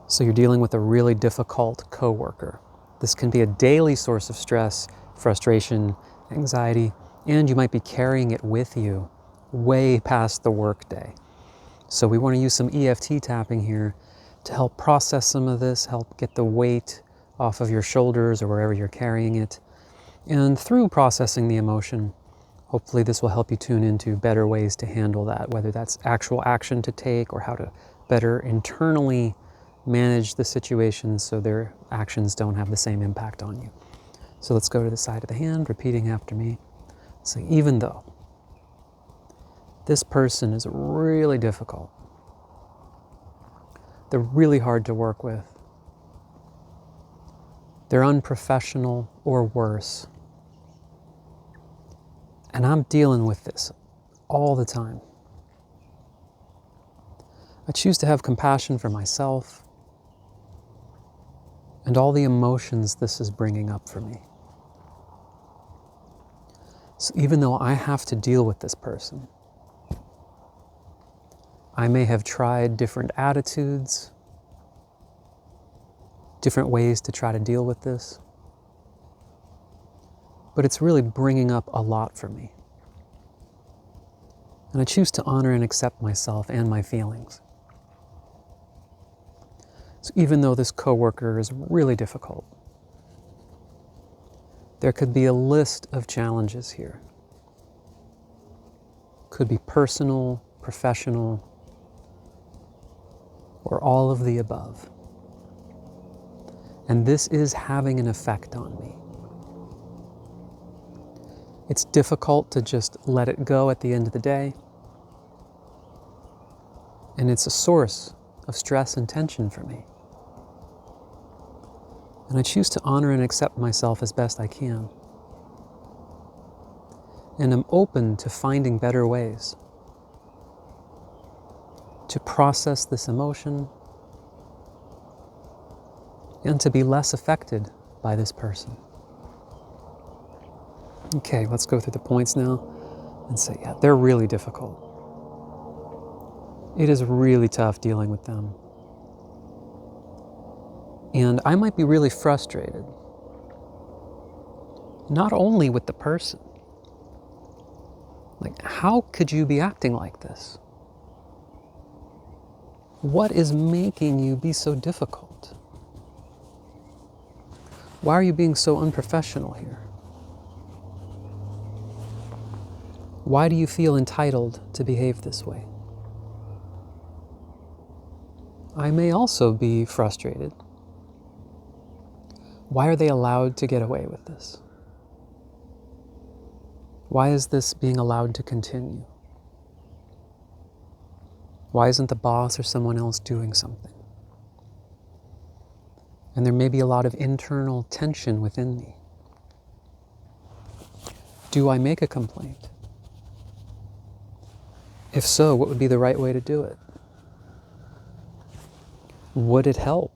So you're dealing with a really difficult coworker. This can be a daily source of stress, frustration, anxiety, and you might be carrying it with you way past the workday. So we want to use some EFT tapping here to help process some of this, help get the weight off of your shoulders or wherever you're carrying it. And through processing the emotion, hopefully this will help you tune into better ways to handle that, whether that's actual action to take or how to better internally manage the situation so their actions don't have the same impact on you. So let's go to the side of the hand, repeating after me. So even though this person is really difficult, they're really hard to work with, they're unprofessional or worse, and I'm dealing with this all the time, I choose to have compassion for myself and all the emotions this is bringing up for me. So even though I have to deal with this person, I may have tried different attitudes, different ways to try to deal with this, but it's really bringing up a lot for me. And I choose to honor and accept myself and my feelings. So even though this coworker is really difficult, there could be a list of challenges here. Could be personal, professional, or all of the above. And this is having an effect on me. It's difficult to just let it go at the end of the day. And it's a source of stress and tension for me. And I choose to honor and accept myself as best I can. And I'm open to finding better ways to process this emotion and to be less affected by this person. Okay, let's go through the points now and say, yeah, they're really difficult. It is really tough dealing with them. And I might be really frustrated, not only with the person. Like, how could you be acting like this? What is making you be so difficult? Why are you being so unprofessional here? Why do you feel entitled to behave this way? I may also be frustrated. Why are they allowed to get away with this? Why is this being allowed to continue? Why isn't the boss or someone else doing something? And there may be a lot of internal tension within me. Do I make a complaint? If so, what would be the right way to do it? Would it help?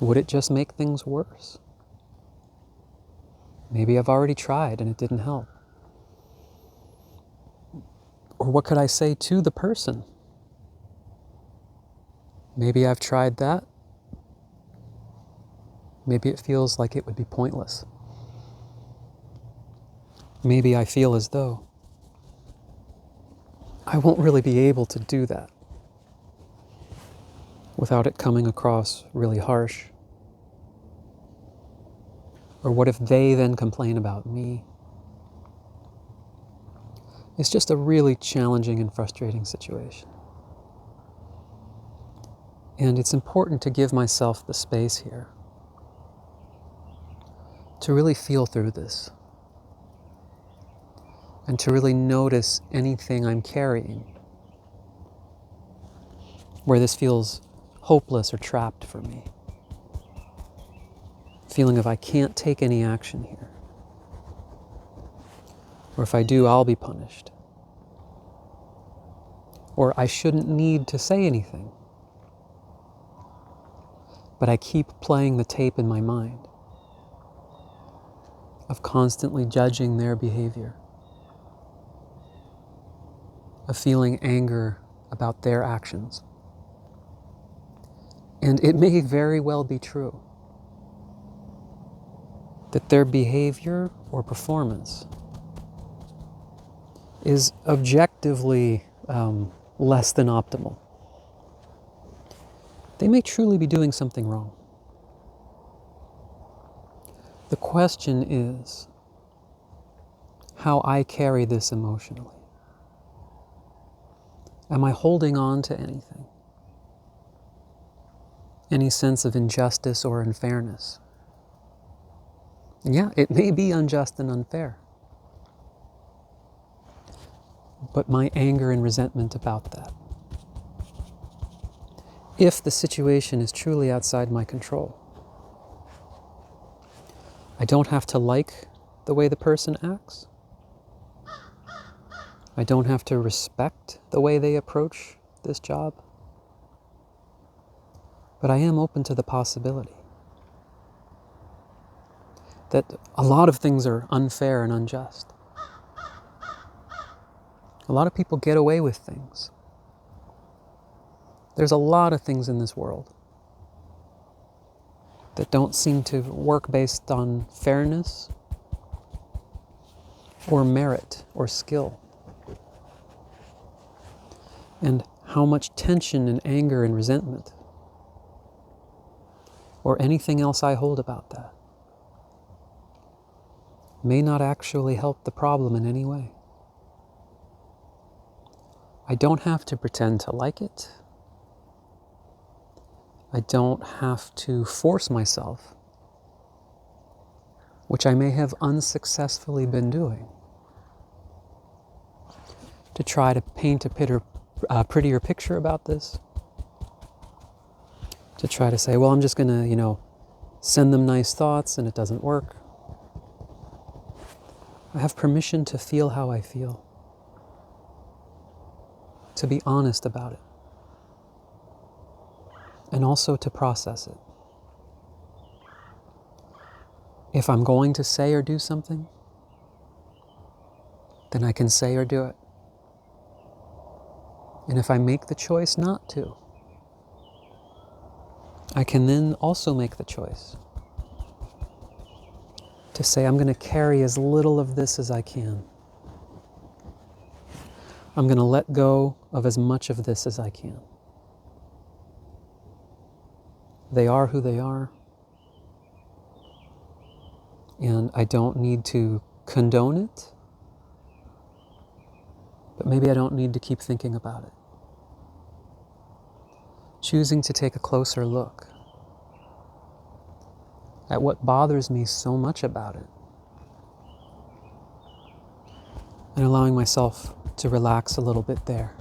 Would it just make things worse? Maybe I've already tried and it didn't help. Or what could I say to the person? Maybe I've tried that. Maybe it feels like it would be pointless. Maybe I feel as though I won't really be able to do that without it coming across really harsh. Or what if they then complain about me? It's just a really challenging and frustrating situation. And it's important to give myself the space here to really feel through this and to really notice anything I'm carrying where this feels hopeless or trapped for me. Feeling of I can't take any action here. Or if I do, I'll be punished. Or I shouldn't need to say anything. But I keep playing the tape in my mind of constantly judging their behavior, of feeling anger about their actions. And it may very well be true that their behavior or performance is objectively less than optimal. They may truly be doing something wrong. The question is how I carry this emotionally. Am I holding on to anything? Any sense of injustice or unfairness? And yeah, it may be unjust and unfair. But my anger and resentment about that. If the situation is truly outside my control, I don't have to like the way the person acts. I don't have to respect the way they approach this job. But I am open to the possibility that a lot of things are unfair and unjust. A lot of people get away with things. There's a lot of things in this world that don't seem to work based on fairness or merit or skill. And how much tension and anger and resentment or anything else I hold about that may not actually help the problem in any way. I don't have to pretend to like it. I don't have to force myself, which I may have unsuccessfully been doing, to try to paint a prettier picture about this, to try to say, well, I'm just going to, send them nice thoughts and it doesn't work. I have permission to feel how I feel, to be honest about it, and also to process it. If I'm going to say or do something, then I can say or do it. And if I make the choice not to, I can then also make the choice to say I'm going to carry as little of this as I can. I'm going to let go of as much of this as I can. They are who they are, and I don't need to condone it, but maybe I don't need to keep thinking about it. Choosing to take a closer look at what bothers me so much about it, and allowing myself to relax a little bit there.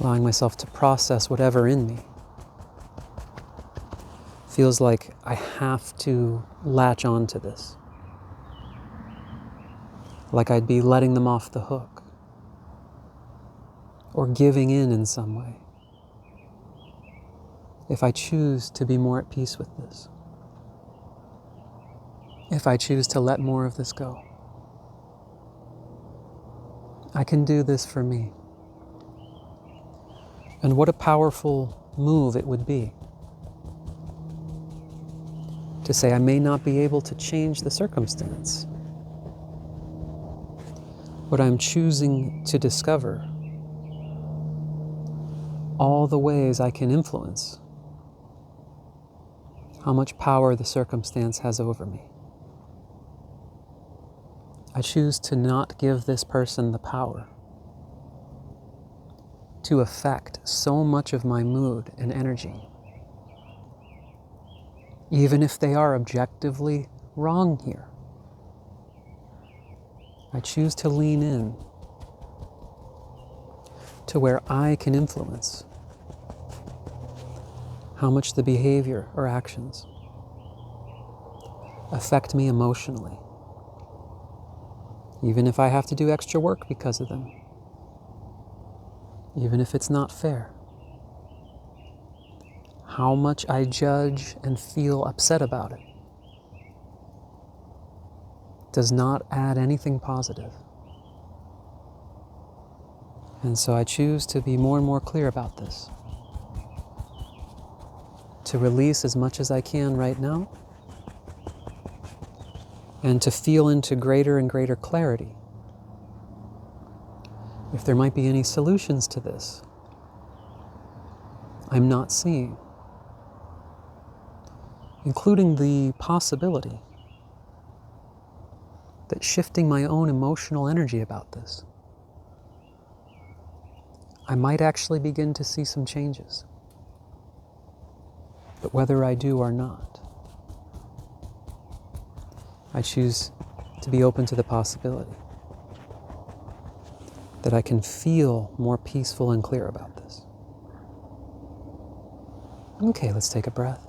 Allowing myself to process whatever in me feels like I have to latch on to this. Like I'd be letting them off the hook, or giving in some way, if I choose to be more at peace with this. If I choose to let more of this go. I can do this for me. And what a powerful move it would be to say, I may not be able to change the circumstance, but I'm choosing to discover all the ways I can influence how much power the circumstance has over me. I choose to not give this person the power to affect so much of my mood and energy, even if they are objectively wrong here. I choose to lean in to where I can influence how much the behavior or actions affect me emotionally, even if I have to do extra work because of them, even if it's not fair. How much I judge and feel upset about it does not add anything positive. And so I choose to be more and more clear about this. to release as much as I can right now, and to feel into greater and greater clarity. If there might be any solutions to this I'm not seeing, including the possibility that shifting my own emotional energy about this, I might actually begin to see some changes. But whether I do or not, I choose to be open to the possibility that I can feel more peaceful and clear about this. Okay, let's take a breath.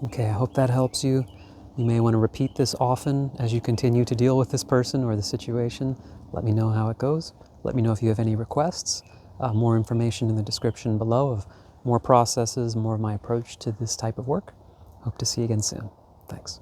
Okay, I hope that helps you. You may want to repeat this often as you continue to deal with this person or the situation. Let me know how it goes. Let me know if you have any requests. More information in the description below of more processes, more of my approach to this type of work. Hope to see you again soon. Thanks.